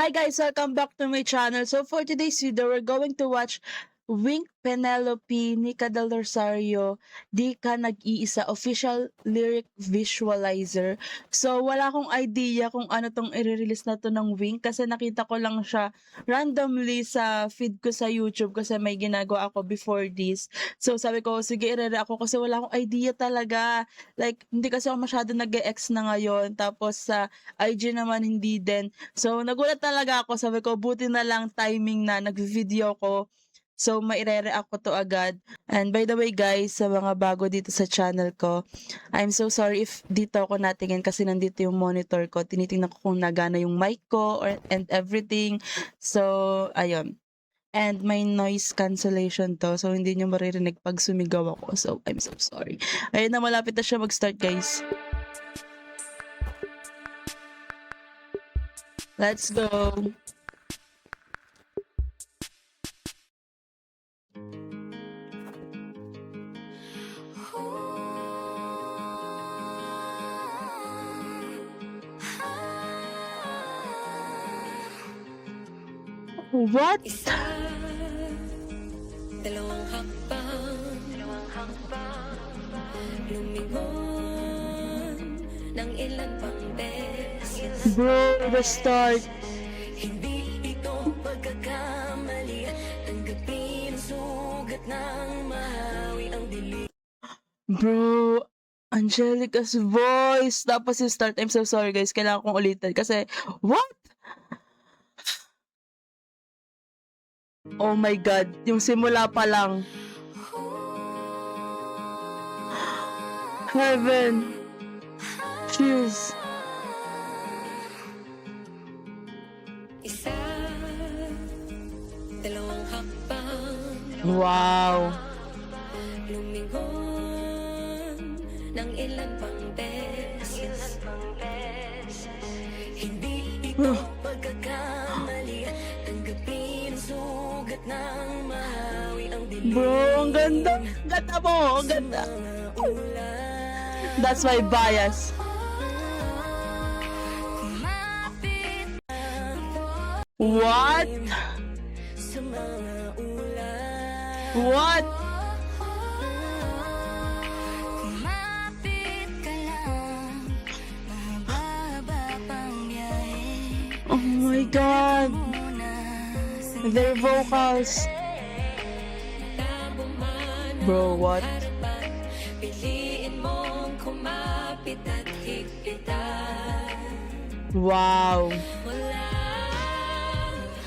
Hi guys, welcome back to my channel. So for today's video, we're going to watch Wink Penelope, Nika Del Rosario, Di Ka Nag-iisa official lyric visualizer. So wala akong idea kung ano tong i-release na to ng Wink kasi nakita ko lang siya randomly sa feed ko sa YouTube kasi may ginagawa ako before this. So sabi ko, sige i-re ako kasi wala akong idea talaga. Like, hindi kasi ako masyado nag-e-X na ngayon. Tapos sa IG naman hindi din. So, nagulat talaga ako. Sabi ko, buti na lang timing na nag-video ko. So, maire-react ko to agad. And by the way guys, sa mga bago dito sa channel ko, I'm so sorry if dito ako natingin kasi nandito yung monitor ko. Tinitingnan ko kung nagana yung mic ko and everything. So, ayun. And may noise cancellation to. So, hindi nyo maririnig pag sumigaw ako. So, I'm so sorry. Ayun na, malapit na siya mag-start guys. Let's go. What? Isa, dalawang hakbang, lumingon ng ilan pang beses. Bro, the start. Hindi ito pagkakamali, tanggapin ang sugat ng mahawi ang dilim. Bro, Angelica's voice. Tapos yung start. I'm so sorry guys. Kailangan kong ulitin kasi, what? Oh my God. Yung simula pa lang. Heaven. Cheers. Isa, dalawang hakbang, Wow. lumingon ng ilan pang beses. Hindi ito pagkakamali, tanggapin ang sugat ng mahawi ang dilim. Bro, ang ganda. Ganda mo. Ang ganda. Mga ulan, That's my bias. kumapit What? sa mga ulan. What? Kumapit ka lang, mahaba pang biyahe. Oh my God. Their vocals. Bro, what? Piliin mong kumapit at higpitan. Wow. Wala,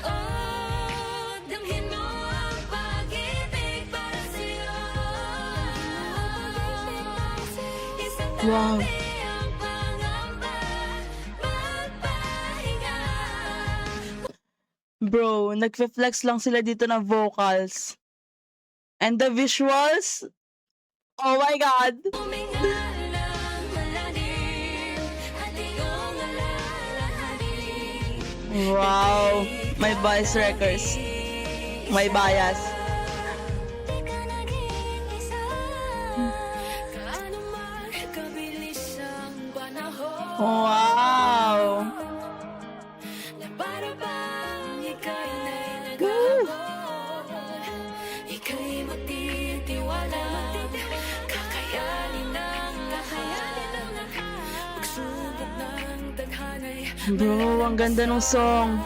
oh, damhin mo ang pag-ibig para sa'yo. Isang Wow. tabi ang pangamba, magpahinga. Bro, nagfe-flex lang sila dito ng vocals. And the visuals? Oh my God. Huminga lang malalim, hati kong alalahanin. Wow. My bias records. My bias. Di ka nag-iisa, kaano man kabilis ang panahon. Wow. Na para bang ika'y naghahabol, ika'y magtitiwala, kakayanin ang lahat, pagsubok ng tadhana'y Bro, ang ganda ng song.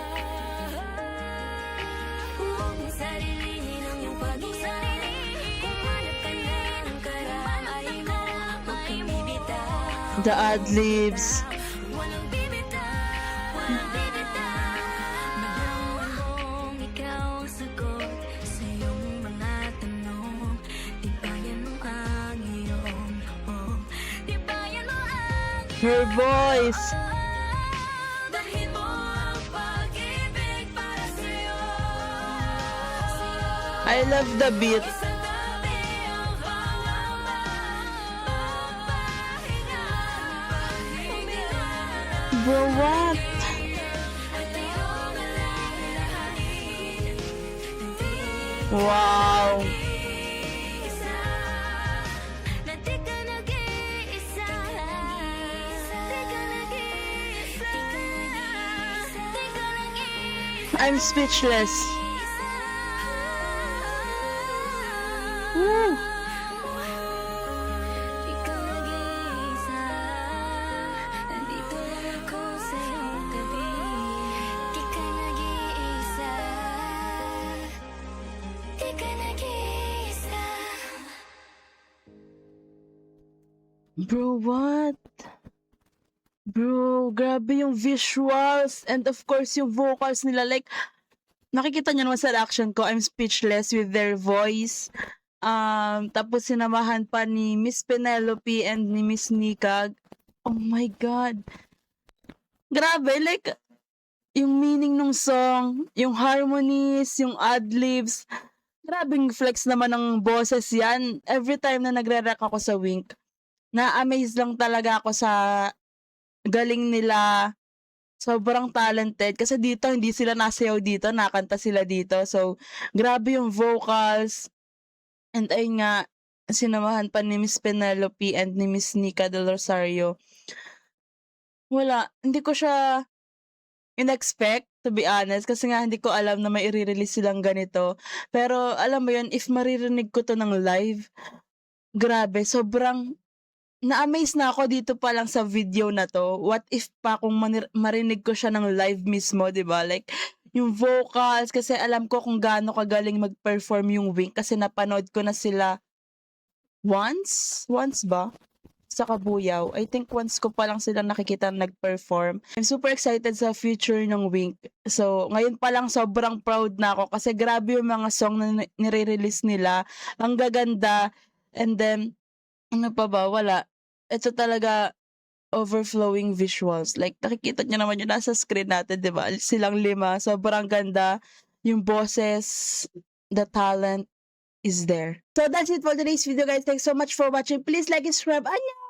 huwag mong sarilinin ang iyong pag-isa. Kung hanap ka na ng karamay mo, huwag kang bibitaw. The ad-libs. Walang bibitaw, walang bibitaw. Mabuhay mong ikaw ang sagot sa iyong mga tanong. Tibayan mo ang iyong loob, tibayan mo ang Her voice. Dalhin mo ang pag-ibig para sa'yo. I love the beat. Isang tabi ang pangamba, magpahinga. Huminga lang, Bro, what? at iyong alalahanin. Wow. Isa, na di ka nag-iisa. Di ka nag-iisa. I'm speechless. Woo! Ikaw nag-iisa. Nandito lang ako sa iyong tabi. Di ka nag-iisa. Di ka nag-iisa. Bro, what? Bro, grabe yung visuals and of course yung vocals nila. Like, nakikita niyo naman sa reaction ko, I'm speechless with their voice. Tapos sinamahan pa ni Miss Penelope and ni Miss Nika. Oh my God. Grabe, like, yung meaning ng song, yung harmonies, yung ad-libs. Grabing flex naman ng boses yan. Every time na nagre-react ako sa Wink, na-amaze lang talaga ako sa galing nila. Sobrang talented. Kasi dito, hindi sila nasayaw dito, nakanta sila dito. So, grabe yung vocals. And ayun nga, sinamahan pa ni Miss Penelope and ni Miss Nika Del Rosario. Wala, hindi ko siya in-expect, to be honest. Kasi nga, hindi ko alam na may i-release silang ganito. Pero, alam mo yun, if maririnig ko to ng live, grabe, sobrang na-amaze na ako dito pa lang sa video na 'to. What if pa kung marinig ko siya ng live mismo, 'di ba? Like, yung vocals kasi alam ko kung gaano kagaling mag-perform yung Wink kasi napanood ko na sila once ba? Sa Kabuyao. I think once ko pa lang sila nakikita nag-perform. I'm super excited sa future ng Wink. So, ngayon pa lang sobrang proud na ako kasi grabe yung mga song na nire-release nila. Ang gaganda. And then, ano pa ba? Wala. Ito talaga overflowing visuals. Like, nakikita niyo naman yung nasa screen natin, di ba? Silang 5. Sobrang ganda. Yung boses, the talent is there. So, that's it for today's video, guys. Thanks so much for watching. Please like and subscribe. Annyeong!